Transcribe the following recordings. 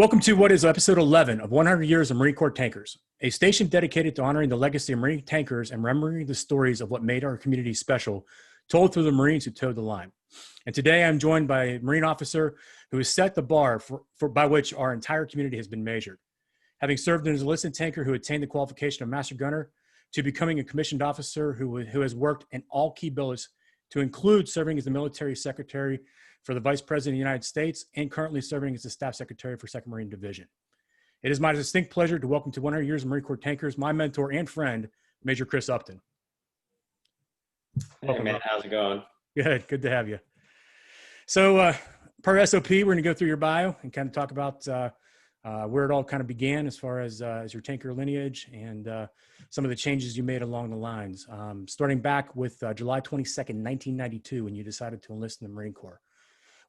Welcome to what is episode 11 of 100 Years of Marine Corps Tankers, a station dedicated to honoring the legacy of Marine tankers and remembering the stories of what made our community special, told through the Marines who towed the line. And today I'm joined by a Marine officer who has set the bar by which our entire community has been measured. Having served as an enlisted tanker who attained the qualification of Master Gunner, to becoming a commissioned officer who has worked in all key billets, to include serving as the military secretary for the Vice President of the United States and currently serving as the Staff Secretary for 2nd Marine Division. It is my distinct pleasure to welcome to 100 Years of Marine Corps Tankers, my mentor and friend, Major Chris Upton. Hey, man, how's it going? Good to have you. So per SOP, we're going to go through your bio and kind of talk about where it all kind of began as far as your tanker lineage and some of the changes you made along the lines. Starting back with July 22nd, 1992, when you decided to enlist in the Marine Corps.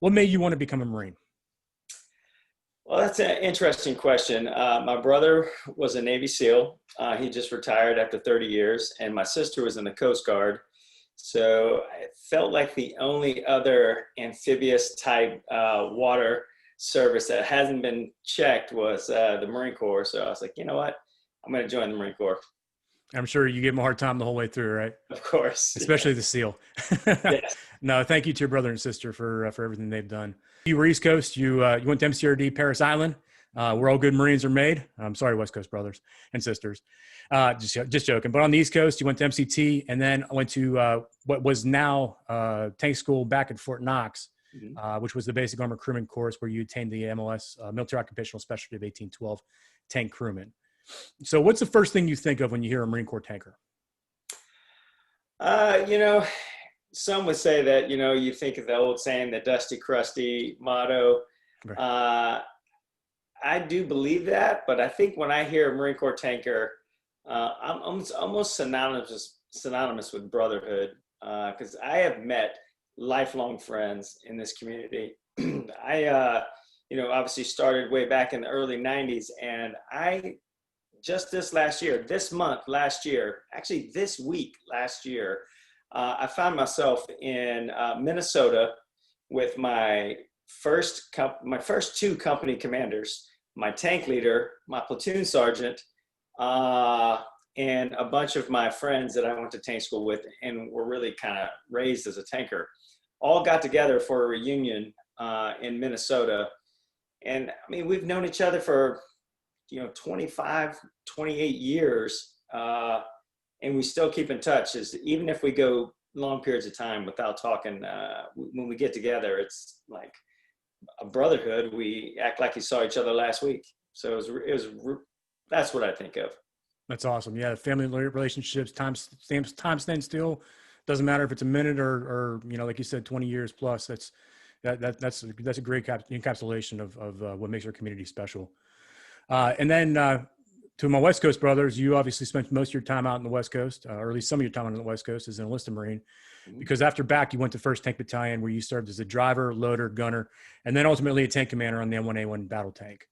What made you want to become a Marine? Well, that's an interesting question. My brother was a Navy SEAL. He just retired after 30 years, and my sister was in the Coast Guard. So I felt like the only other amphibious type water service that hasn't been checked was the Marine Corps. So I was like, you know what? I'm going to join the Marine Corps. I'm sure you gave him a hard time the whole way through, right? Of course. Especially the SEAL. Yes. No, thank you to your brother and sister for everything they've done. You were East Coast. You went to MCRD Paris Island, where all good Marines are made. I'm sorry, West Coast brothers and sisters. Just joking. But on the East Coast, you went to MCT and then went to what was now tank school back at Fort Knox, which was the Basic Armor Crewman course where you attained the MLS, Military Occupational Specialty of 1812 tank crewman. So what's the first thing you think of when you hear a Marine Corps tanker? Some would say that, you think of the old saying, the dusty, crusty motto. Right. I do believe that, but I think when I hear a Marine Corps tanker, I'm almost synonymous with brotherhood, because I have met lifelong friends in this community. I obviously started way back in the early 90s, and just this week last year, I found myself in Minnesota with my first two company commanders, my tank leader, my platoon sergeant, and a bunch of my friends that I went to tank school with and were really kind of raised as a tanker, all got together for a reunion in Minnesota. And I mean, we've known each other for 25, 28 years, and we still keep in touch. Even if we go long periods of time without talking, when we get together, it's like a brotherhood. We act like we saw each other last week. So that's what I think of. That's awesome. Yeah, family relationships, time stands still. Doesn't matter if it's a minute or like you said, 20 years plus. That's a great encapsulation of what makes our community special. And then to my West Coast brothers, you obviously spent most of your time out in the West Coast, or at least some of your time on the West Coast as an enlisted Marine, because after BAC, you went to 1st Tank Battalion, where you served as a driver, loader, gunner, and then ultimately a tank commander on the M1A1 battle tank.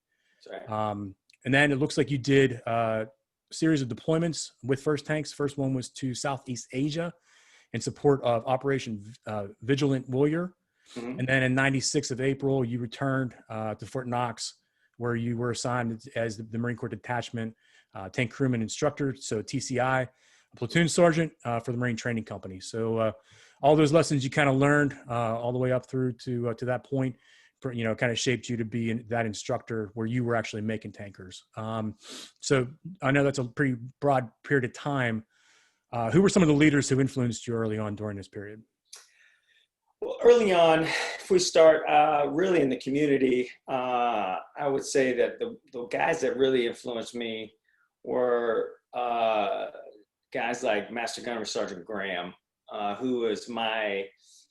That's right. And then it looks like you did a series of deployments with 1st Tanks. First one was to Southeast Asia in support of Operation Vigilant Warrior. Mm-hmm. And then in 96 of April, you returned to Fort Knox, where you were assigned as the Marine Corps Detachment Tank Crewman Instructor, so TCI, a platoon sergeant for the Marine Training Company. So all those lessons you kind of learned all the way up through to that point, kind of shaped you to be that instructor where you were actually making tankers. So I know that's a pretty broad period of time. Who were some of the leaders who influenced you early on during this period? Well, early on, if we start really in the community, I would say that the guys that really influenced me were guys like Master Gunner Sergeant Graham, who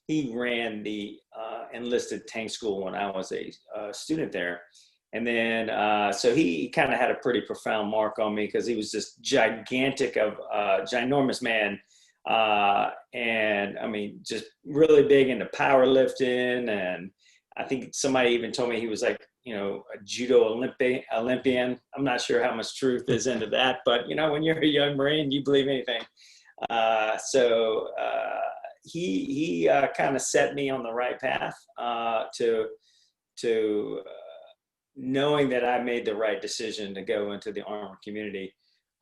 he ran the enlisted tank school when I was a student there. And then, so he kind of had a pretty profound mark on me because he was this ginormous man. And I mean, just really big into powerlifting. And I think somebody even told me he was like, a judo Olympian. I'm not sure how much truth is into that, but when you're a young Marine, you believe anything. So he kind of set me on the right path to knowing that I made the right decision to go into the armor community.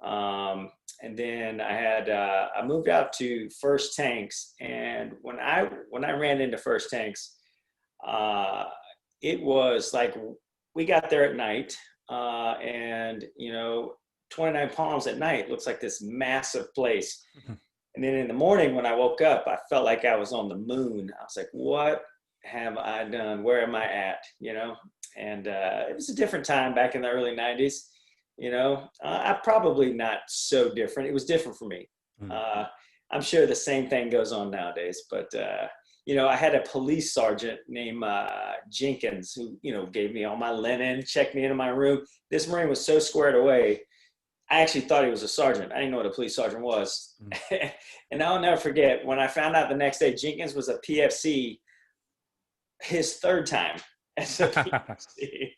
And then I moved out to First Tanks, and when I ran into First Tanks, it was like we got there at night, and 29 Palms at night looks like this massive place. And then in the morning when I woke up, I felt like I was on the moon. I was like, what have I done? Where am I at? And it was a different time back in the early 90s. I probably not so different. It was different for me. I'm sure the same thing goes on nowadays, but I had a police sergeant named Jenkins who, gave me all my linen, checked me into my room. This Marine was so squared away. I actually thought he was a sergeant. I didn't know what a police sergeant was. And I'll never forget when I found out the next day, Jenkins was a PFC his third time as a PFC.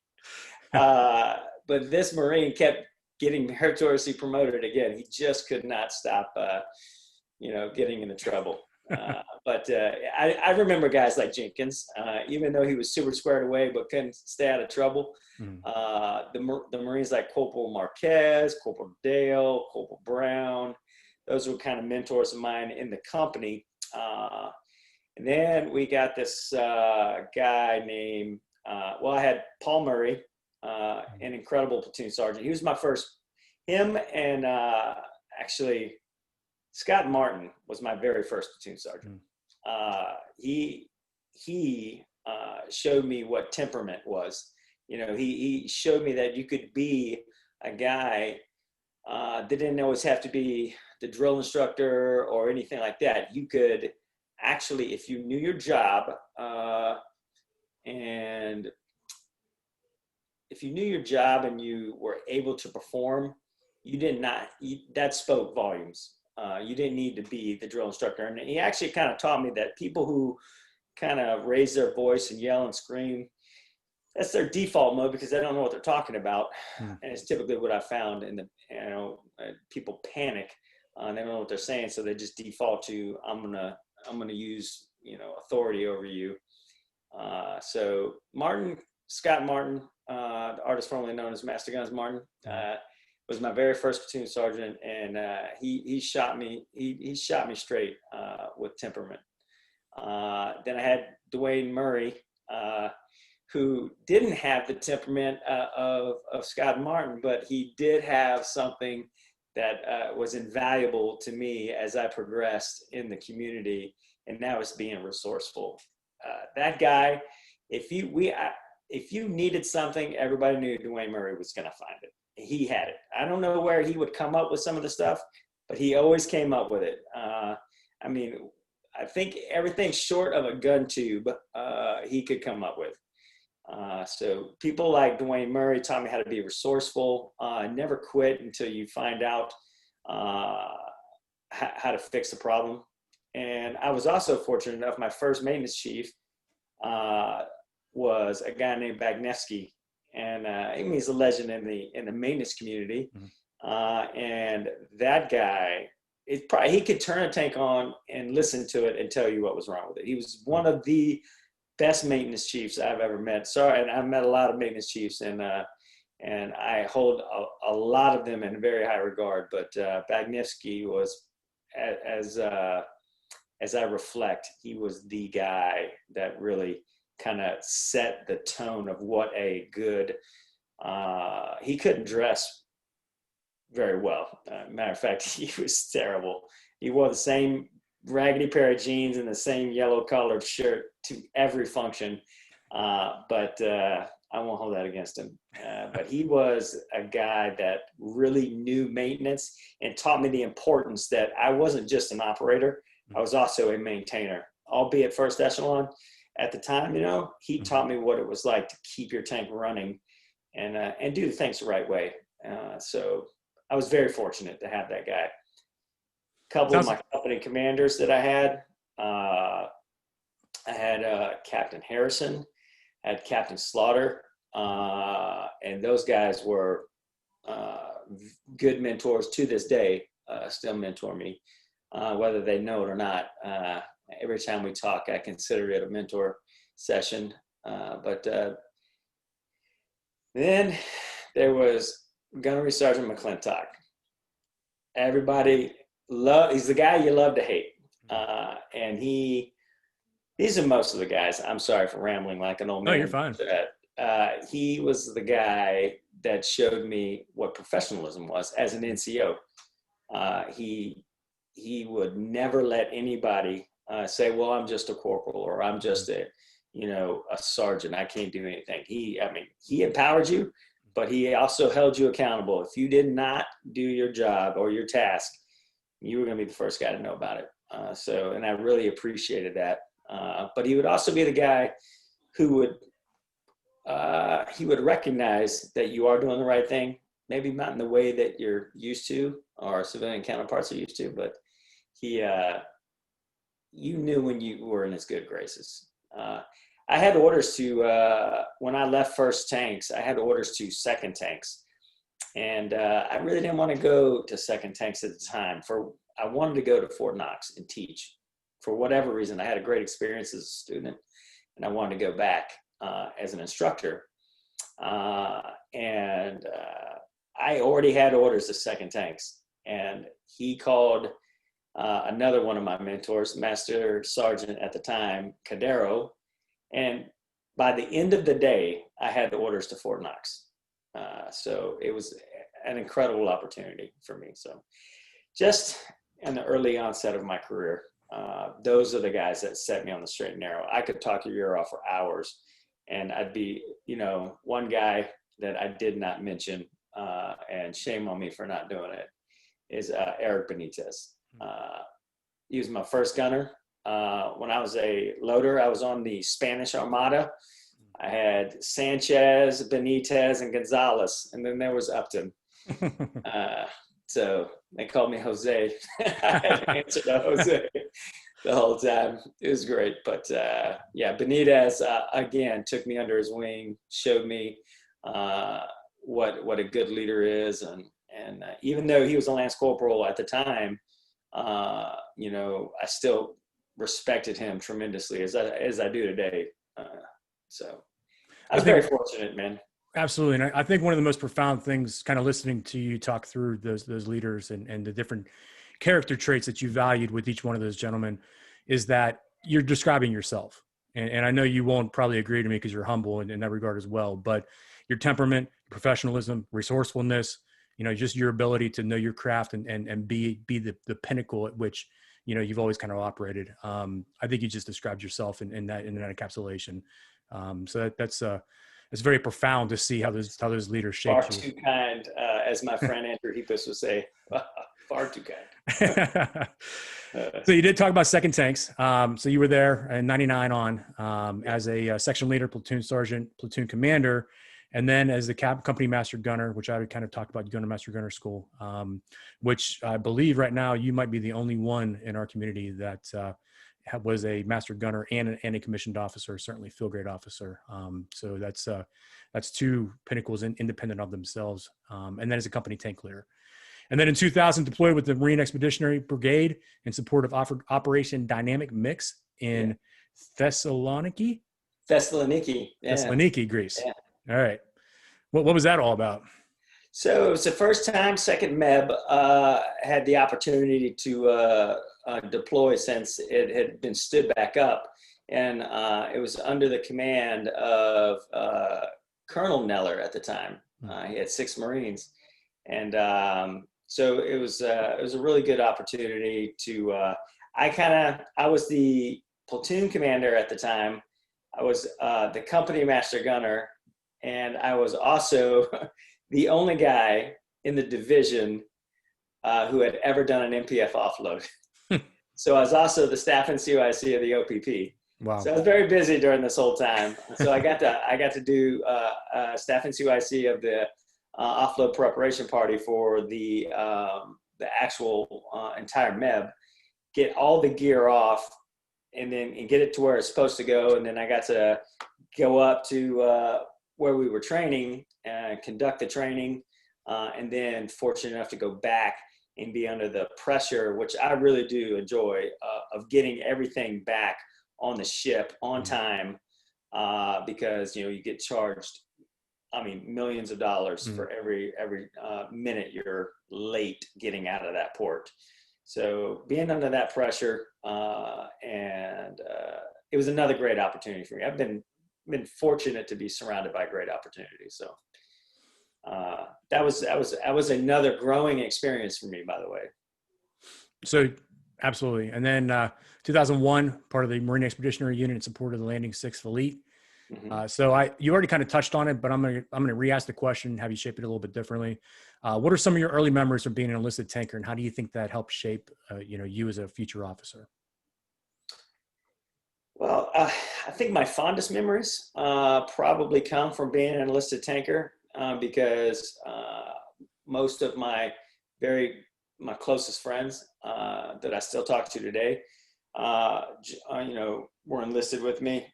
But this Marine kept getting meritoriously promoted again. He just could not stop, getting into trouble. But I remember guys like Jenkins, even though he was super squared away but couldn't stay out of trouble. The Marines like Corporal Marquez, Corporal Dale, Corporal Brown, those were kind of mentors of mine in the company. And then we got this guy named, I had Paul Murray, an incredible platoon sergeant. He was my first, him and actually Scott Martin was my very first platoon sergeant. He showed me what temperament was. He showed me that you could be a guy that didn't always have to be the drill instructor or anything like that. You could actually, if you knew your job, and if you knew your job and you were able to perform, that spoke volumes. You didn't need to be the drill instructor. And he actually kind of taught me that people who kind of raise their voice and yell and scream, that's their default mode because they don't know what they're talking about. And it's typically what I found people panic. They don't know what they're saying. So they just default to, I'm going to use, authority over you. So Scott Martin, the artist formerly known as Master Guns Martin, was my very first platoon sergeant, and he shot me. He shot me straight with temperament. Then I had Dwayne Murray, who didn't have the temperament of Scott Martin, but he did have something that was invaluable to me as I progressed in the community, and that was being resourceful. That guy, if you needed something, everybody knew Dwayne Murray was going to find it. He had it. I don't know where he would come up with some of the stuff, but he always came up with it. I think everything short of a gun tube, he could come up with. So people like Dwayne Murray taught me how to be resourceful, never quit until you find out how to fix the problem. And I was also fortunate enough, my first maintenance chief was a guy named Bagnevsky. And he's a legend in the maintenance community. And that guy, he could turn a tank on and listen to it and tell you what was wrong with it. He was one of the best maintenance chiefs I've ever met. And I've met a lot of maintenance chiefs, and I hold a lot of them in very high regard. But Bagnevsky was, as I reflect, he was the guy that really kind of set the tone of what a good, he couldn't dress very well. Matter of fact, he was terrible. He wore the same raggedy pair of jeans and the same yellow colored shirt to every function. But I won't hold that against him. But he was a guy that really knew maintenance and taught me the importance that I wasn't just an operator. I was also a maintainer, albeit first echelon. At the time, he taught me what it was like to keep your tank running and do things the right way. So I was very fortunate to have that guy. A couple of my company commanders that I had Captain Harrison, I had Captain Slaughter, and those guys were good mentors to this day, still mentor me, whether they know it or not. Every time we talk, I consider it a mentor session. But Then there was Gunnery Sergeant McClintock. Everybody he's the guy you love to hate. And these are most of the guys. I'm sorry for rambling like an old man. No, you're fine. He was the guy that showed me what professionalism was as an NCO. He would never let anybody say, well, I'm just a corporal, or I'm just a sergeant. I can't do anything. He empowered you, but he also held you accountable. If you did not do your job or your task, you were going to be the first guy to know about it. And I really appreciated that. But he would also be the guy who would recognize that you are doing the right thing. Maybe not in the way that you're used to or civilian counterparts are used to, but you knew when you were in his good graces. I had orders to, when I left First Tanks, I had orders to Second Tanks. And I really didn't want to go to Second Tanks at the time. I wanted to go to Fort Knox and teach. For whatever reason, I had a great experience as a student, and I wanted to go back as an instructor. And I already had orders to Second Tanks. And he called another one of my mentors, Master Sergeant at the time, Cadero. And by the end of the day, I had the orders to Fort Knox. So it was an incredible opportunity for me. So just in the early onset of my career, those are the guys that set me on the straight and narrow. I could talk your ear off for hours, and I'd be, one guy that I did not mention, and shame on me for not doing it, is Eric Benitez. He was my first gunner. When I was a loader, I was on the Spanish Armada. I had Sanchez, Benitez, and Gonzalez, and then there was Upton. So they called me Jose. I had to answer to Jose the whole time. It was great. But Benitez, again, took me under his wing, showed me what a good leader is. And even though he was a Lance Corporal at the time, I still respected him tremendously as I do today. So I was very fortunate, man. Absolutely. And I think one of the most profound things, kind of listening to you talk through those leaders and the different character traits that you valued with each one of those gentlemen, is that you're describing yourself. And I know you won't probably agree to me because you're humble in that regard as well, but your temperament, professionalism, resourcefulness, just your ability to know your craft and be the pinnacle at which, you've always kind of operated. I think you just described yourself in that encapsulation. So it's very profound to see how those leaders shape you. Far too kind, as my friend Andrew Hepus would say. Far too kind. So you did talk about Second Tanks. So you were there in 99 on as a section leader, platoon sergeant, platoon commander, and then as the company master gunner, which I would kind of talk about master gunner school, which I believe right now you might be the only one in our community that was a master gunner and a commissioned officer, certainly field grade officer. So that's two pinnacles independent of themselves. And then as a company tank leader. And then in 2000, deployed with the Marine Expeditionary Brigade in support of Operation Dynamic Mix in Thessaloniki, Greece. Yeah. All right. What was that all about? So it was the first time Second MEB had the opportunity to deploy since it had been stood back up. And it was under the command of Colonel Neller at the time. He had 6 Marines. And so it was a really good opportunity to, I was the platoon commander at the time. I was the company master gunner, and I was also the only guy in the division who had ever done an MPF offload. So I was also the staff NCOIC of the OPP. Wow. So I was very busy during this whole time. So I got to do staff NCOIC of the offload preparation party for the actual entire MEB, get all the gear off, and get it to where it's supposed to go. And then I got to go up to where we were training and conduct the training, and then fortunate enough to go back and be under the pressure, which I really do enjoy, of getting everything back on the ship on time, because you get charged I mean, millions of dollars for every minute you're late getting out of that port. So being under that pressure, and it was another great opportunity for me. I've been fortunate to be surrounded by great opportunities. So that was another growing experience for me, by the way. So absolutely. And then 2001, part of the Marine Expeditionary Unit in support of the Landing 6th Elite. So you already kind of touched on it, but I'm gonna re-ask the question, have you shape it a little bit differently. What are some of your early memories from being an enlisted tanker, and how do you think that helped shape you as a future officer? Well, I think my fondest memories probably come from being an enlisted tanker, because most of my closest friends that I still talk to today, were enlisted with me.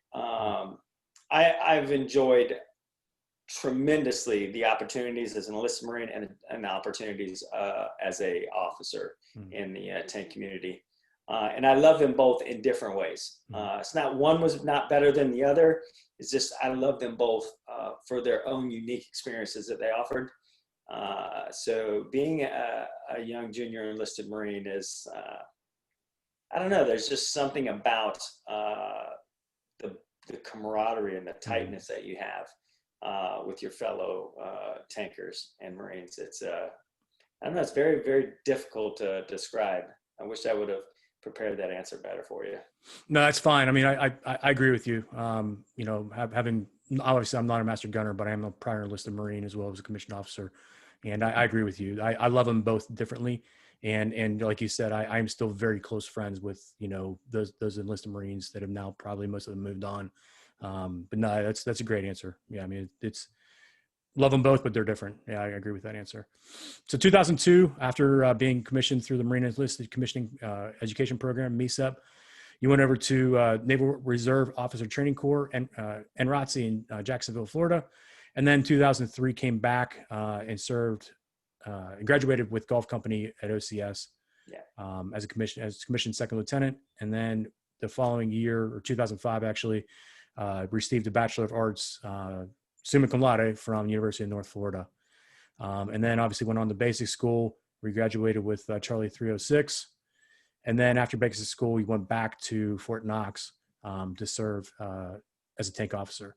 I've enjoyed tremendously the opportunities as an enlisted Marine and the opportunities as a officer in the tank community. And I love them both in different ways. It's not one was not better than the other. It's just I love them both for their own unique experiences that they offered. So being a young junior enlisted Marine is, I don't know, there's just something about the camaraderie and the tightness that you have with your fellow tankers and Marines. It's, I don't know, it's very, very difficult to describe. I wish I would have prepared that answer better for you. No, that's fine. I mean, I agree with you. Having, obviously I'm not a master gunner, but I am a prior enlisted Marine as well as a commissioned officer. And I agree with you. I love them both differently. And like you said, I'm still very close friends with, those enlisted Marines that have now probably most of them moved on. But no, that's a great answer. Yeah. I mean, it's love them both, but they're different. Yeah. I agree with that answer. So 2002, after being commissioned through the Marine Enlisted Commissioning Education Program, MESEP, you went over to Naval Reserve Officer Training Corps and NROTC in Jacksonville, Florida. And then 2003 came back and served, graduated with Gulf Company at OCS as commissioned second lieutenant. And then the following year, or 2005 actually, received a Bachelor of Arts summa cum laude from University of North Florida. And then obviously went on to basic school. We graduated with Charlie 306. And then after basic school, we went back to Fort Knox to serve as a tank officer.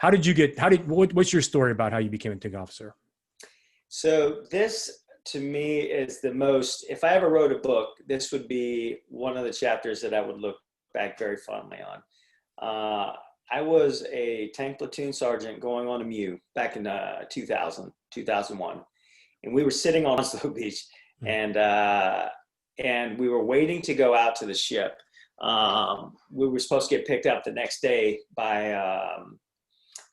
What's your story about how you became a tank officer? So this, to me, is the most, if I ever wrote a book, this would be one of the chapters that I would look back very fondly on. I was a tank platoon sergeant going on a MEU back in 2001. And we were sitting on Oslo Beach, and we were waiting to go out to the ship. We were supposed to get picked up the next day by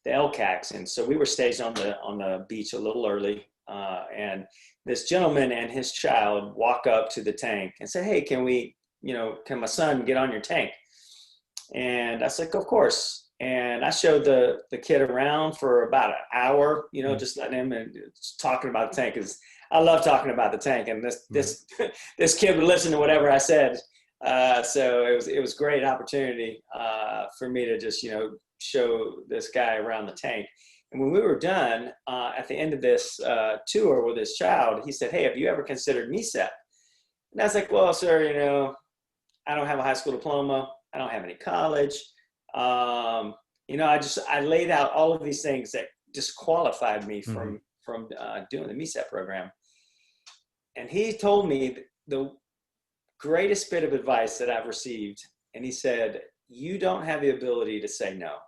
the LCACs. And so we were staged on the beach a little early. And this gentleman and his child walk up to the tank and say, "Hey, can my son get on your tank?" And I said, "Of course." And I showed the kid around for about an hour, just letting him and talking about the tank, because I love talking about the tank. And this kid would listen to whatever I said. So it was a great opportunity for me to just, show this guy around the tank. And when we were done, at the end of this tour with this child, he said, "Hey, have you ever considered MESEP?" And I was like, "Well, sir, I don't have a high school diploma. I don't have any college. I laid out all of these things that disqualified me from doing the MESEP program." And he told me the greatest bit of advice that I've received. And he said, "You don't have the ability to say no."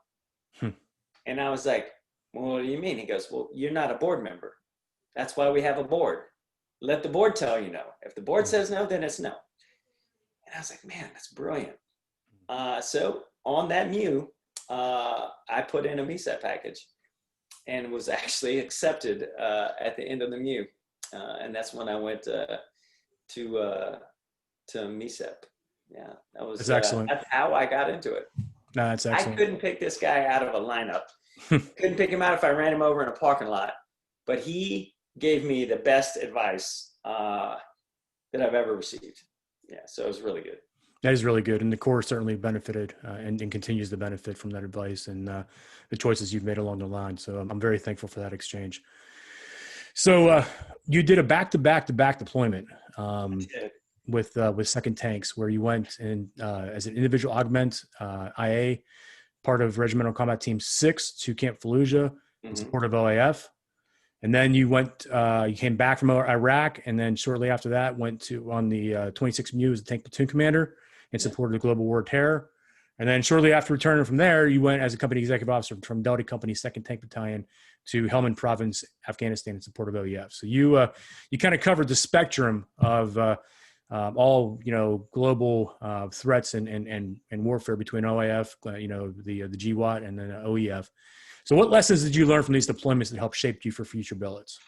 And I was like, "Well, what do you mean?" He goes, "Well, you're not a board member. That's why we have a board. Let the board tell you no. If the board says no, then it's no." And I was like, "Man, that's brilliant." So on that MEU, I put in a MESEP package and was actually accepted at the end of the MEU. And that's when I went to MESEP. Yeah, that's excellent. That's how I got into it. No, that's excellent. I couldn't pick this guy out of a lineup. Couldn't pick him out if I ran him over in a parking lot. But he gave me the best advice that I've ever received. Yeah, so it was really good. That is really good. And the Corps certainly benefited and continues to benefit from that advice and the choices you've made along the line. So I'm very thankful for that exchange. So you did a back-to-back deployment with Second Tanks, where you went in as an individual augment IA, part of Regimental Combat Team 6 to Camp Fallujah in support of OAF. And then you came back from Iraq, and then shortly after that went to on the 26th MU as a tank platoon commander in support of the Global War Terror. And then shortly after returning from there, you went as a company executive officer from Delta Company 2nd Tank Battalion to Helmand Province, Afghanistan, in support of OEF. So you kind of covered the spectrum of all global threats and warfare between OAF, the GWAT, and then OEF. So what lessons did you learn from these deployments that helped shape you for future billets?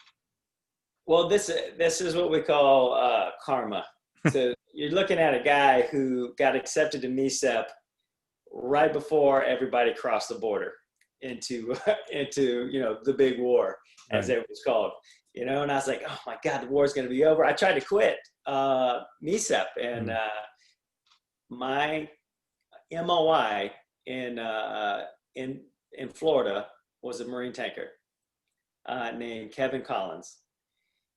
Well, this is what we call karma. So you're looking at a guy who got accepted to MECEP right before everybody crossed the border into the big war, as it was called. And I was like, oh my God, the war's going to be over. I tried to quit MECEP, and my MOI in Florida was a Marine tanker named Kevin Collins.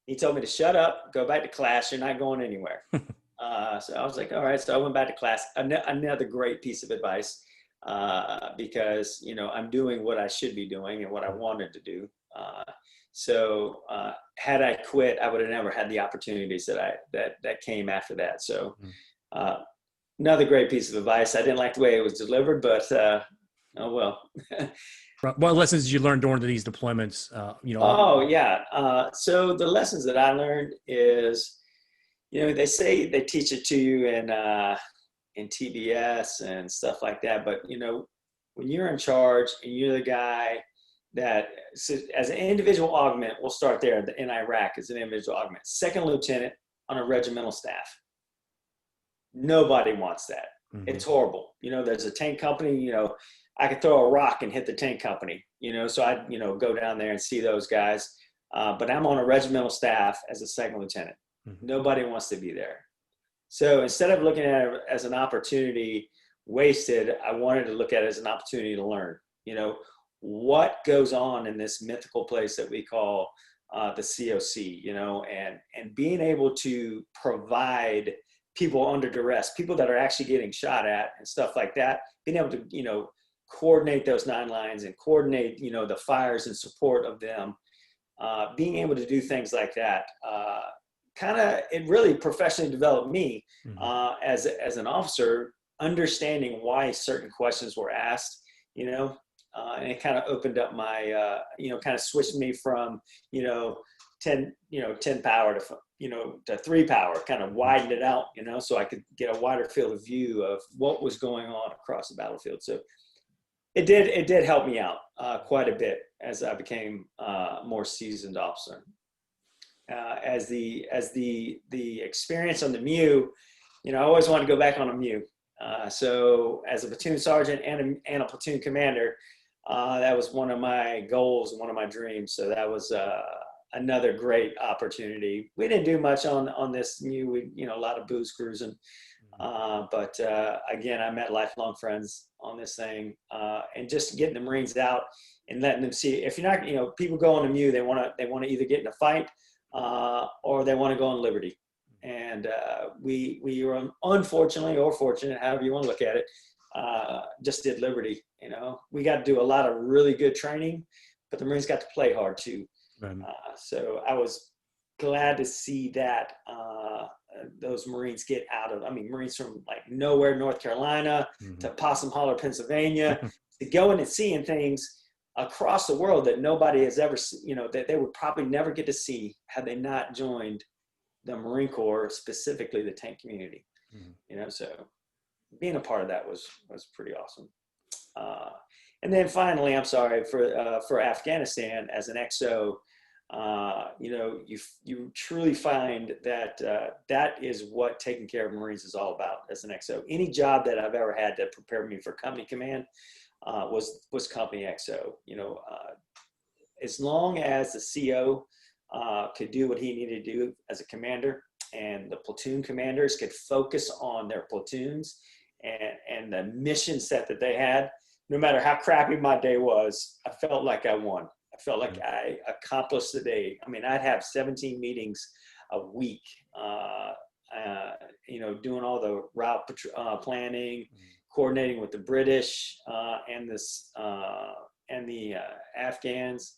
He told me to shut up, go back to class. You're not going anywhere. So I was like, all right. So I went back to class. Another great piece of advice because, I'm doing what I should be doing and what I wanted to do. So had I quit, I would have never had the opportunities that came after that. So another great piece of advice. I didn't like the way it was delivered, but oh well. What lessons did you learn during these deployments? So the lessons that I learned is, they say they teach it to you in TBS and stuff like that. But, when you're in charge and you're the guy that, as an individual augment, we'll start there in Iraq as an individual augment, second lieutenant on a regimental staff. Nobody wants that. It's horrible. There's a tank company, I could throw a rock and hit the tank company, so I'd, go down there and see those guys. But I'm on a regimental staff as a second lieutenant. Nobody wants to be there. So instead of looking at it as an opportunity wasted, I wanted to look at it as an opportunity to learn, what goes on in this mythical place that we call the COC, and being able to provide people under duress, people that are actually getting shot at and stuff like that, being able to, coordinate those 9 lines and coordinate, the fires in support of them, being able to do things like that, it really professionally developed me as an officer, understanding why certain questions were asked, and it kind of opened up my, kind of switched me from, 10 power to 3 power, kind of widened it out, so I could get a wider field of view of what was going on across the battlefield. So it did help me out quite a bit as I became a more seasoned officer. As the experience on the MEU, I always wanted to go back on a MEU. So as a platoon sergeant and a platoon commander, that was one of my goals and one of my dreams. So that was another great opportunity. We didn't do much on this MEU. We, a lot of booze cruising. But again, I met lifelong friends on this thing, and just getting the Marines out and letting them see. If you're not, people go on a MEU, they want to either get in a fight or they want to go on liberty. And we were, unfortunately or fortunate, however you want to look at it, just did liberty. We got to do a lot of really good training, but the Marines got to play hard too. Right. So I was glad to see that those Marines get out of, Marines from like nowhere, North Carolina to Possum Holler, Pennsylvania, to going and seeing things across the world that nobody has ever, that they would probably never get to see had they not joined the Marine Corps, specifically the tank community. So being a part of that was pretty awesome. And then finally, I'm sorry, for Afghanistan as an XO, you truly find that that is what taking care of Marines is all about as an XO. Any job that I've ever had that prepared me for company command was company XO. As long as the CO could do what he needed to do as a commander and the platoon commanders could focus on their platoons and the mission set that they had. No matter how crappy my day was, I felt like I won. I felt like I accomplished the day. I mean, I'd have 17 meetings a week, doing all the route planning, coordinating with the British and the Afghans.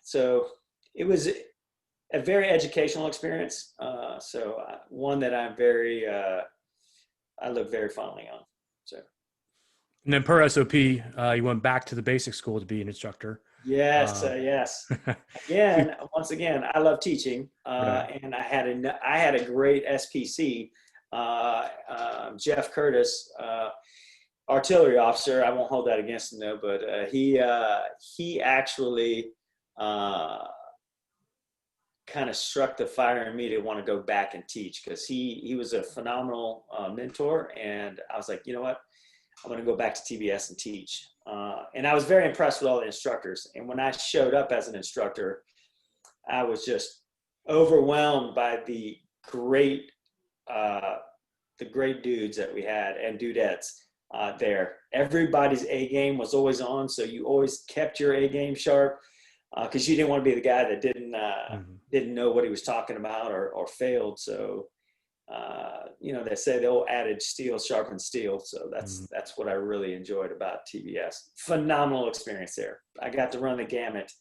So it was a very educational experience. One that I look very fondly on. So. And then per SOP, you went back to the basic school to be an instructor. Yes. Once again, I love teaching, Right. and I had a great SPC, Jeff Curtis, artillery officer. I won't hold that against him though, but he actually kind of struck the fire in me to want to go back and teach, because he was a phenomenal mentor, and I was like, you know what, I'm going to go back to TBS and teach. And I was very impressed with all the instructors. And when I showed up as an instructor, I was just overwhelmed by the great dudes that we had and dudettes there. Everybody's A game was always on, so you always kept your A game sharp, because you didn't want to be the guy that didn't know what he was talking about or failed. So they say the old adage, steel sharpens steel. So that's what I really enjoyed about TBS. Phenomenal experience there. I got to run the gamut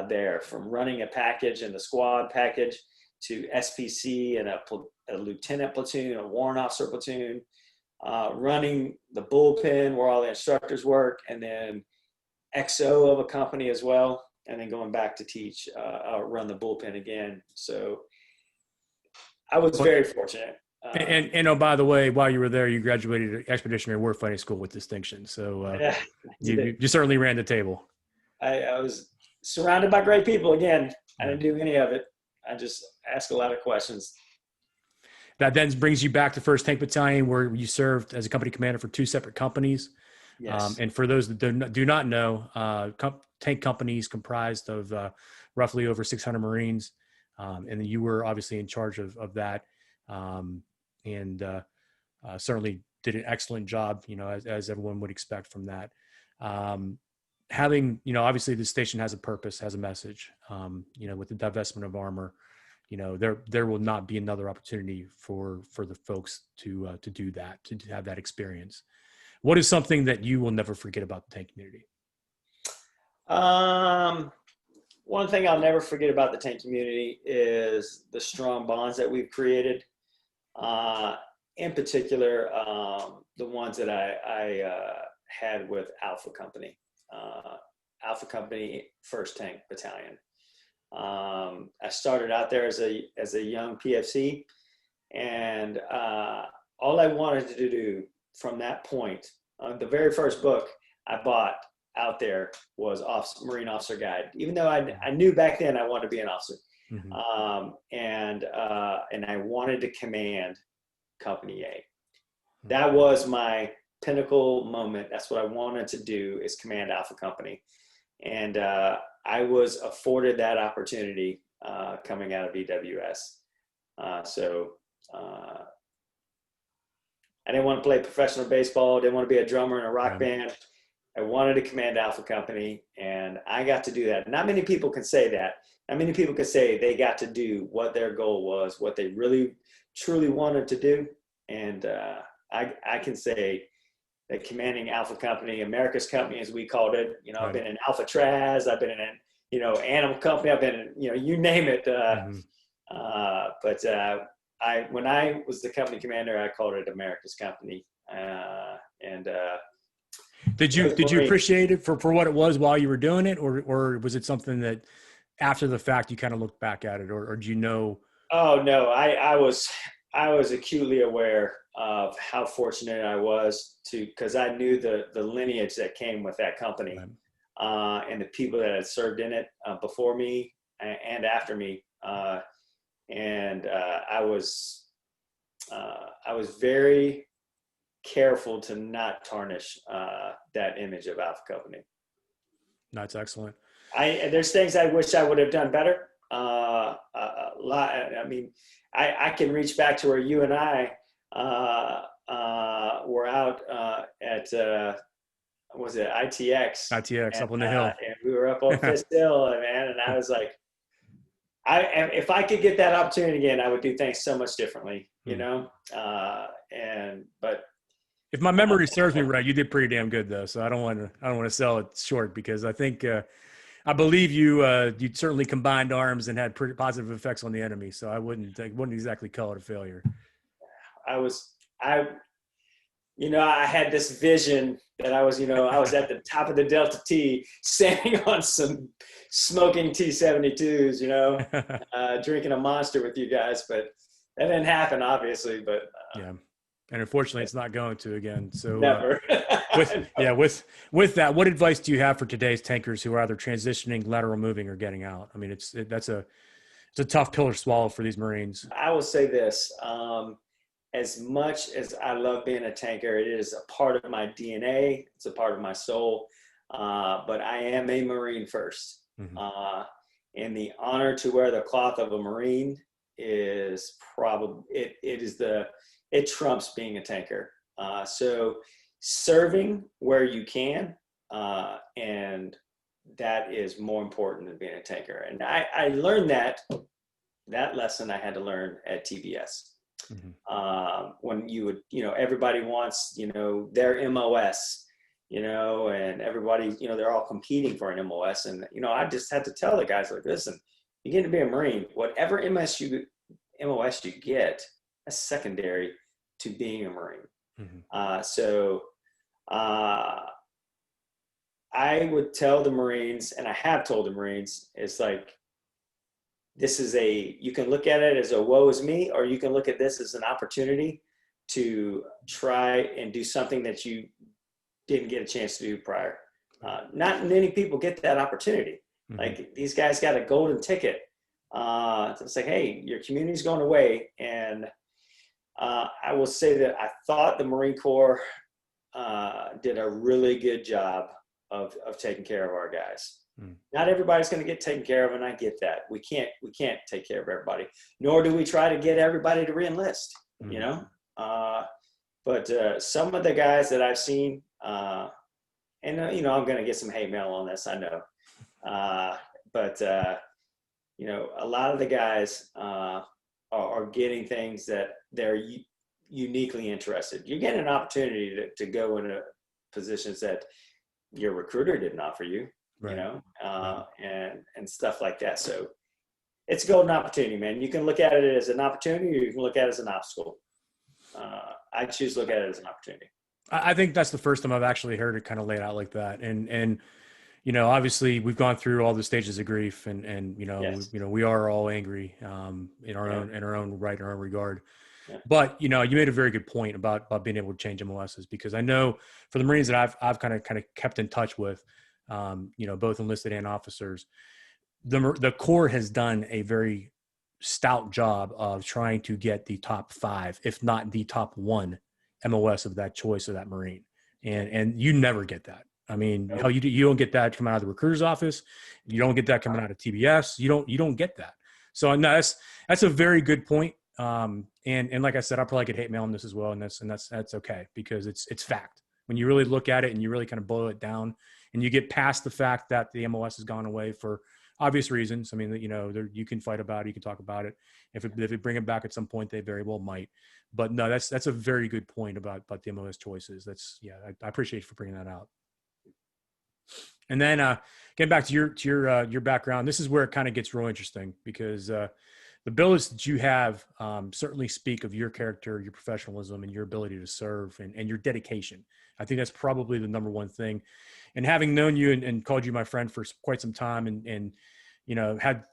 there, from running a package and the squad package to SPC and a lieutenant platoon, a warrant officer platoon, running the bullpen where all the instructors work, and then XO of a company as well, and then going back to teach, run the bullpen again. So I was very fortunate. And oh, by the way, while you were there, you graduated Expeditionary Warfighting School with distinction. So you certainly ran the table. I was surrounded by great people. Again, I didn't do any of it. I just asked a lot of questions. That then brings you back to 1st Tank Battalion, where you served as a company commander for 2 separate companies. Yes. And for those that do not know, tank companies comprised of roughly over 600 Marines. And then you were obviously in charge of that. And certainly did an excellent job, as everyone would expect from that. Having, obviously the station has a purpose, has a message, with the divestment of armor, there will not be another opportunity for the folks to do that, to have that experience. What is something that you will never forget about the tank community? One thing I'll never forget about the tank community is the strong bonds that we've created. In particular, the ones that I had with Alpha Company, 1st Tank Battalion. I started out there as a young PFC, and all I wanted to do from that point, the very first book I bought out there was Marine Officer Guide, even though I knew back then I wanted to be an officer. Mm-hmm. And I wanted to command Company A. That was my pinnacle moment. That's what I wanted to do, is command Alpha Company. And I was afforded that opportunity coming out of EWS. So I didn't want to play professional baseball. Didn't want to be a drummer in a rock band. I wanted to command Alpha Company, and I got to do that. Not many people can say that. Not many people can say they got to do what their goal was, what they really, truly wanted to do. And I can say that commanding Alpha Company, America's Company, as we called it, I've been in Alpha Traz, I've been in, Animal Company, I've been in, you name it. But when I was the company commander, I called it America's Company. Did you appreciate it for what it was while you were doing it, or was it something that after the fact you kind of looked back at it, or do you know? Oh no, I was acutely aware of how fortunate I was because I knew the lineage that came with that company, and the people that had served in it before me and after me, and I was very careful to not tarnish that image of Alpha Company. That's excellent. There's things I wish I would have done better, a lot. I mean, I can reach back to where you and I were out at was it ITX? ITX And, up on the hill. and we were up on Fist Hill, man. And I was like, if I could get that opportunity again, I would do things so much differently, you know. But if my memory serves me right, you did pretty damn good though. So I don't want to sell it short, because I think I believe you certainly combined arms and had pretty positive effects on the enemy. So I wouldn't exactly call it a failure. I had this vision that I was at the top of the Delta T, standing on some smoking T-72s, drinking a Monster with you guys, but that didn't happen, obviously. But yeah, and unfortunately, it's not going to again. So never. With that, what advice do you have for today's tankers who are either transitioning, lateral moving, or getting out? I mean, it's a tough pill to swallow for these Marines. I will say this. As much as I love being a tanker, it is a part of my DNA. It's a part of my soul. But I am a Marine first. Mm-hmm. And the honor to wear the cloth of a Marine is probably, it trumps being a tanker. So serving where you can, and that is more important than being a tanker. And I learned that lesson I had to learn at TBS. Mm-hmm. When you would, everybody wants, their MOS, and everybody, they're all competing for an MOS. And, I just had to tell the guys, like, listen, you get to be a Marine, whatever MOS you get, that's secondary to being a Marine. Mm-hmm. So I would tell the Marines, and I have told the Marines, it's like, you can look at it as a woe is me, or you can look at this as an opportunity to try and do something that you didn't get a chance to do prior. Not many people get that opportunity. Mm-hmm. Like, these guys got a golden ticket. It's like, hey, your community's going away. And I will say that I thought the Marine Corps did a really good job of taking care of our guys. Not everybody's going to get taken care of, and I get that. We can't take care of everybody, nor do we try to get everybody to re-enlist. Mm-hmm. But some of the guys that I've seen, and I'm going to get some hate mail on this, I know. But a lot of the guys are getting things that they're uniquely interested. You're getting an opportunity to go into positions that your recruiter didn't offer you. Right. And stuff like that. So it's a golden opportunity, man. You can look at it as an opportunity, or you can look at it as an obstacle. I choose to look at it as an opportunity. I think that's the first time I've actually heard it kind of laid out like that. And obviously we've gone through all the stages of grief, and yes. We are all angry in our own right, in our own regard. Yeah. But you made a very good point about being able to change MOSs, because I know for the Marines that I've kind of kept in touch with, both enlisted and officers, the Corps has done a very stout job of trying to get the top 5, if not the top 1 MOS of that choice of that Marine. And you never get that. I mean, nope. You don't get that coming out of the recruiter's office. You don't get that coming out of TBS. You don't get that. So no, that's a very good point. And like I said, I'll probably get hate mail on this as well. And that's okay, because it's fact. When you really look at it and you really kind of boil it down, and you get past the fact that the MOS has gone away for obvious reasons. I mean, you can fight about it, you can talk about it. If they bring it back at some point, they very well might. But no, that's a very good point about the MOS choices. I appreciate you for bringing that out. And then getting back to your background, this is where it kind of gets real interesting, because the billets that you have certainly speak of your character, your professionalism, and your ability to serve, and your dedication. I think that's probably the number one thing. And having known you and called you my friend for quite some time, and had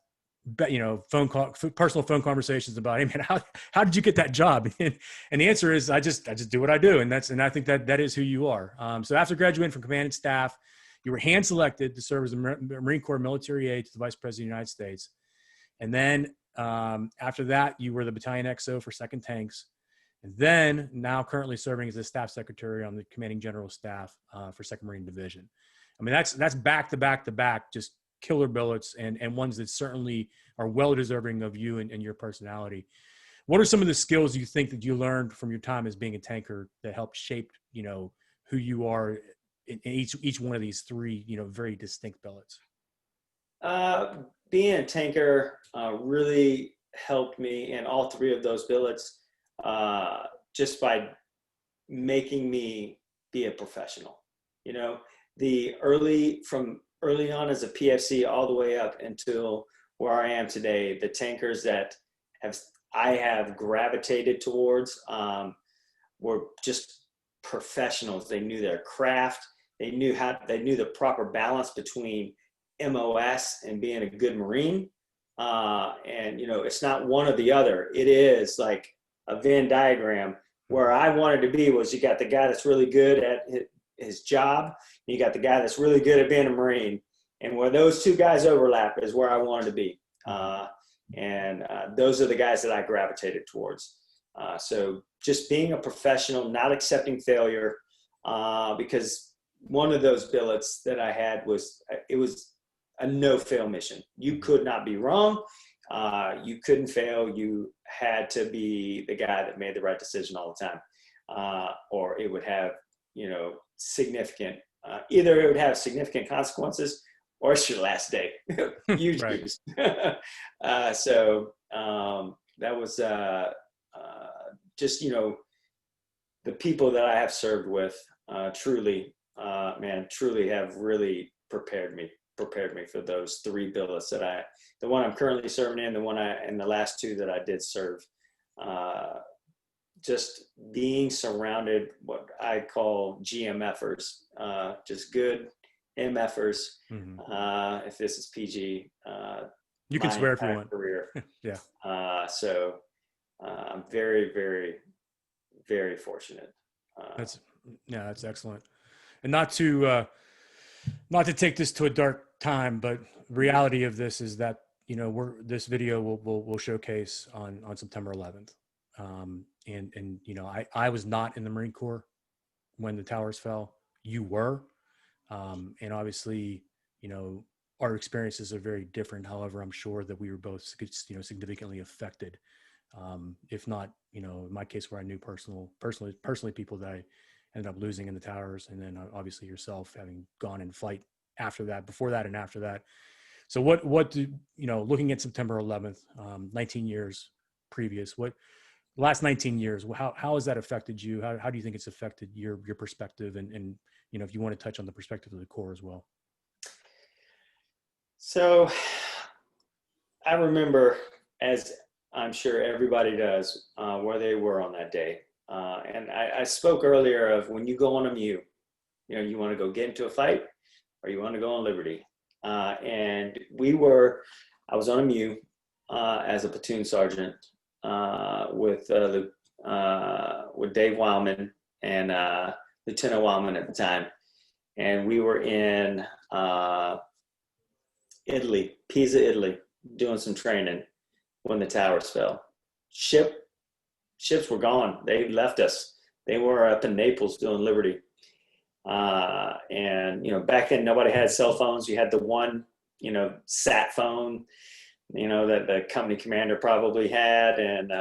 personal phone conversations about, hey man, how did you get that job? And the answer is I just do what I do, and I think that is who you are. So after graduating from command and staff, you were hand selected to serve as a Marine Corps military aide to the Vice President of the United States, and then after that, you were the battalion XO for 2nd Tanks, and then now currently serving as a staff secretary on the commanding general staff for 2nd Marine Division. I mean, that's back to back to back, just killer billets and ones that certainly are well deserving of you and your personality. What are some of the skills you think that you learned from your time as being a tanker that helped shape, who you are in each one of these three, very distinct billets? Being a tanker really helped me in all three of those billets, just by making me be a professional. From early on as a PFC all the way up until where I am today, the tankers that I have gravitated towards were just professionals. They knew their craft. They knew the proper balance between MOS and being a good Marine. And it's not one or the other. It is like a Venn diagram. Where I wanted to be was, you got the guy that's really good at his job, and you got the guy that's really good at being a Marine. And where those two guys overlap is where I wanted to be. And those are the guys that I gravitated towards. So just being a professional, not accepting failure, because one of those billets that I had was a no-fail mission. You could not be wrong. You couldn't fail. You had to be the guy that made the right decision all the time, or it would have, significant, either it would have significant consequences, or it's your last day. You choose. So that was just, the people that I have served with truly have really prepared me for those three billets the one I'm currently serving in, and the last two that I did serve. Just being surrounded, what I call GMFers, just good MFers. Mm-hmm. If this is PG, you can swear if you want. Career. Yeah. So I'm very, very, very fortunate. That's excellent. And not to take this to a dark time, but reality of this is that, this video will showcase on September 11th. And I was not in the Marine Corps when the towers fell. You were. And obviously, our experiences are very different. However, I'm sure that we were both, significantly affected. If not, in my case, where I knew personally people that I ended up losing in the towers, and then obviously yourself having gone in flight before that and after that. So what do, looking at September 11th, 19 years previous, last 19 years, how has that affected you? How do you think it's affected your perspective? And if you want to touch on the perspective of the Corps as well. So I remember, as I'm sure everybody does, where they were on that day. And I spoke earlier of when you go on a MEU, you want to go get into a fight or you want to go on liberty. And I was on a MEU as a platoon sergeant with Dave Wildman and Lieutenant Wildman at the time. And we were in Italy, Pisa, Italy, doing some training when the towers fell. Ships were gone. They left us. They were up in Naples doing liberty. And, back then nobody had cell phones. You had the one, sat phone, that the company commander probably had. And,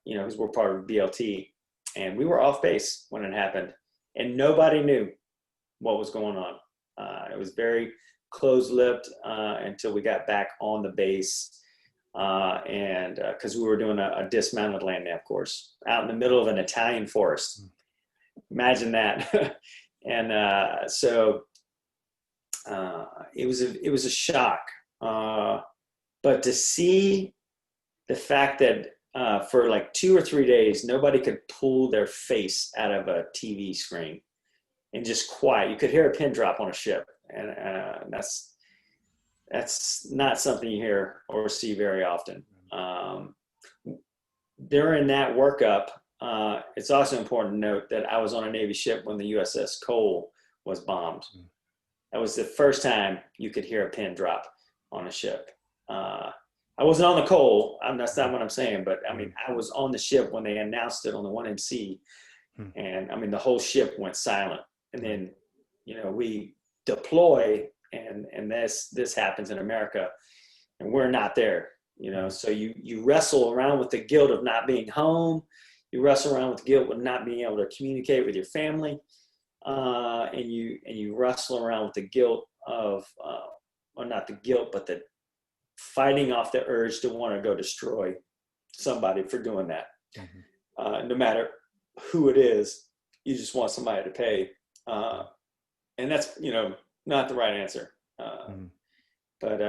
because we're part of BLT. And we were off base when it happened. And nobody knew what was going on. It was very close-lipped until we got back on the base. And because we were doing a dismounted land nav course out in the middle of an Italian forest. Imagine that. And so it was a shock. But to see the fact that for like 2 or 3 days, nobody could pull their face out of a TV screen and just quiet. You could hear a pin drop on a ship. And that's not something you hear or see very often. During that workup, it's also important to note that I was on a Navy ship when the USS Cole was bombed. That was the first time you could hear a pin drop on a ship. I wasn't on the Cole. That's not what I'm saying, but I was on the ship when they announced it on the 1MC, and the whole ship went silent. And then, we deploy and this happens in America, and we're not there. So you wrestle around with the guilt of not being home. You wrestle around with the guilt of not being able to communicate with your family, and you wrestle around with the guilt of, well, not the guilt, but the fighting off the urge to want to go destroy somebody for doing that. Mm-hmm. No matter who it is, you just want somebody to pay, and that's not the right answer. Mm-hmm. But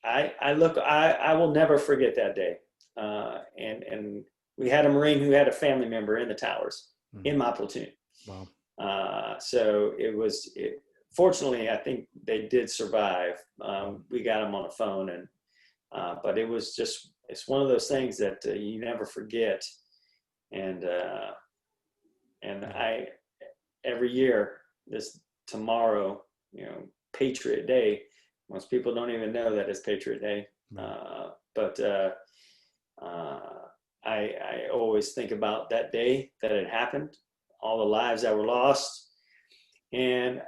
I will never forget that day. And we had a Marine who had a family member in the towers, mm-hmm. in my platoon. Wow. So fortunately, I think they did survive. We got them on the phone, but it's one of those things that you never forget. And I, every year, tomorrow, Patriot Day, most people don't even know that it's Patriot Day. But I always think about that day that it happened, all the lives that were lost, and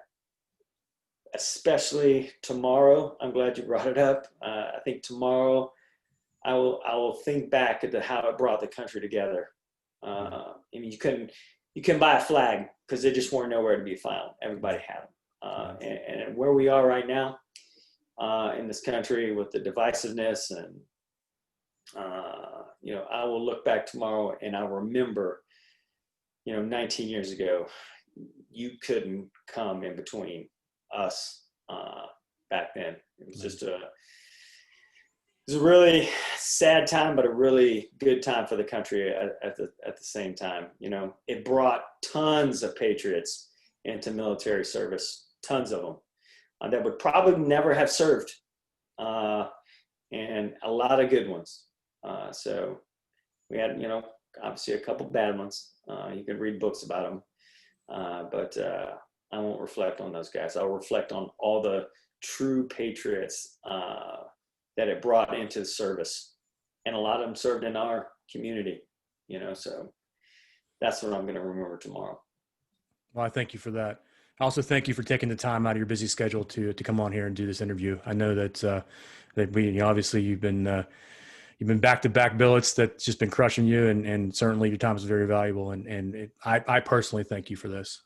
especially tomorrow. I'm glad you brought it up. I think tomorrow I will think back to how it brought the country together. I mean, you couldn't buy a flag because they just weren't nowhere to be found. Everybody had them. And where we are right now in this country with the divisiveness, and I will look back tomorrow and I'll remember, 19 years ago, you couldn't come in between us back then. It was just it was a really sad time, but a really good time for the country at the same time. It brought tons of patriots into military service, tons of them that would probably never have served, and a lot of good ones. So we had, obviously a couple bad ones. You can read books about them, but I won't reflect on those guys. I'll reflect on all the true patriots that it brought into the service, and a lot of them served in our community. So that's what I'm going to remember tomorrow. Well, I thank you for that. I also thank you for taking the time out of your busy schedule to come on here and do this interview. I know that we obviously you've been back-to-back billets that's just been crushing you, and certainly your time is very valuable. And I personally thank you for this.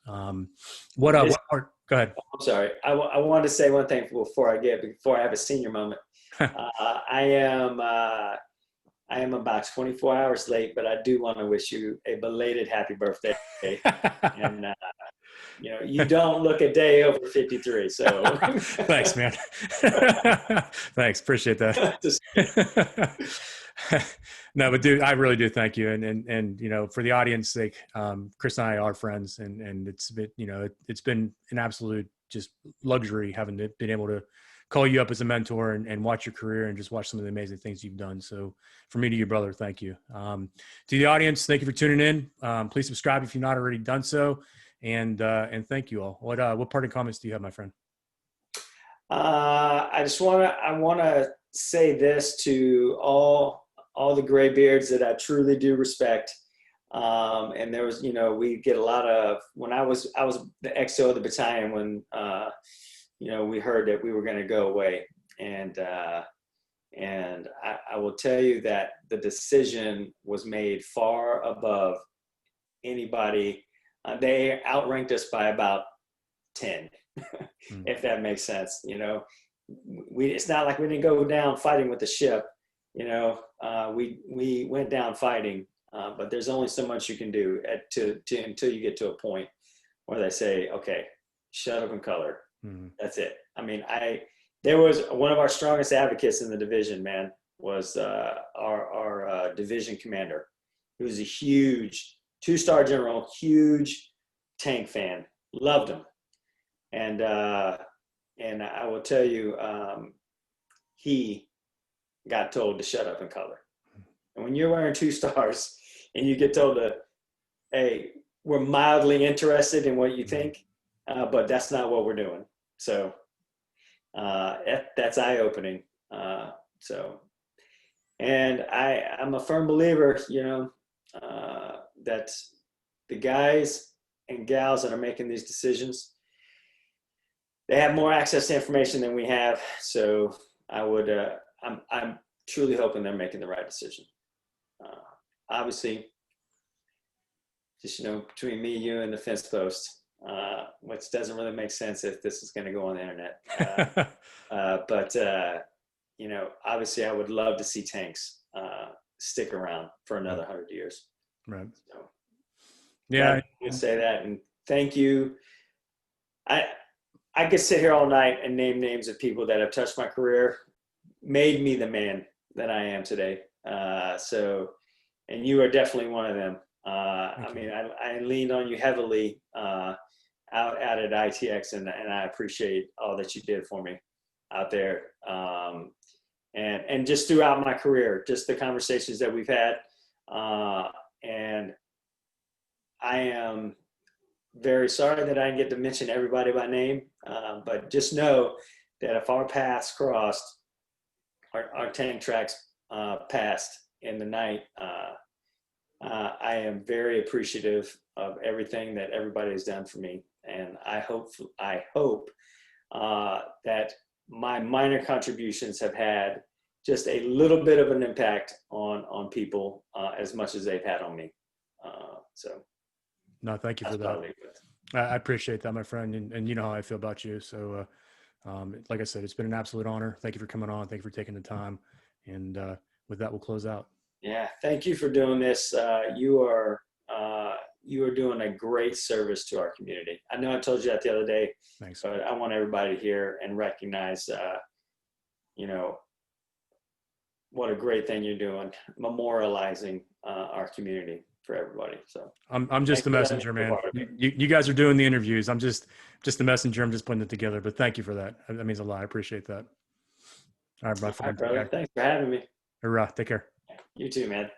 What part? Go ahead. I'm sorry. I wanted to say one thing before I have a senior moment. I am about 24 hours late, but I do want to wish you a belated happy birthday. And you don't look a day over 53. So thanks, man. Thanks. Appreciate that. No, but dude, I really do thank you. And for the audience sake, Chris and I are friends, and it's been an absolute just luxury having been able to call you up as a mentor and watch your career and just watch some of the amazing things you've done. So from me to you, brother, thank you. To the audience, thank you for tuning in. Please subscribe if you've not already done so. And thank you all. What parting comments do you have, my friend? I want to say this to all the graybeards that I truly do respect. And there was, we get a lot of, when I was the XO of the battalion when, we heard that we were going to go away. And I will tell you that the decision was made far above anybody. They outranked us by about 10, if that makes sense. It's not like we didn't go down fighting with the ship. We went down fighting, but there's only so much you can do until you get to a point where they say, okay, shut up and color. Mm-hmm. That's it. I mean, there was one of our strongest advocates in the division, man, was our division commander. He was a huge 2-star general, huge tank fan, loved him. And I will tell you, he got told to shut up and color. And when you're wearing 2 stars and you get told to, hey, we're mildly interested in what you think, but that's not what we're doing. So that's eye-opening. And I'm a firm believer, that the guys and gals that are making these decisions, they have more access to information than we have. So I would, I'm truly hoping they're making the right decision. Obviously, just, between me, you, and the fence post, which doesn't really make sense if this is going to go on the internet. But obviously I would love to see tanks stick around for another 100 years. Right. So, yeah. I would say that. And thank you. I could sit here all night and name names of people that have touched my career, made me the man that I am today. And you are definitely one of them. I leaned on you heavily out at ITX, and I appreciate all that you did for me out there. And just throughout my career, just the conversations that we've had. And I am very sorry that I didn't get to mention everybody by name, but just know that if our paths crossed, our tank tracks passed in the night, I am very appreciative of everything that everybody has done for me. And I hope that my minor contributions have had just a little bit of an impact on people as much as they've had on me. No, thank you for that. I appreciate that, my friend. And you know how I feel about you. So, like I said, it's been an absolute honor. Thank you for coming on. Thank you for taking the time. And with that, we'll close out. Yeah. Thank you for doing this. You are doing a great service to our community. I know I told you that the other day. Thanks. But I want everybody to hear and recognize, what a great thing you're doing, memorializing our community for everybody. So I'm just the messenger, man. You guys are doing the interviews. I'm just the messenger. I'm just putting it together. But thank you for that. That means a lot. I appreciate that. All right, my friend. All right, brother. Thanks for having me. Hurrah. Take care. You too, man.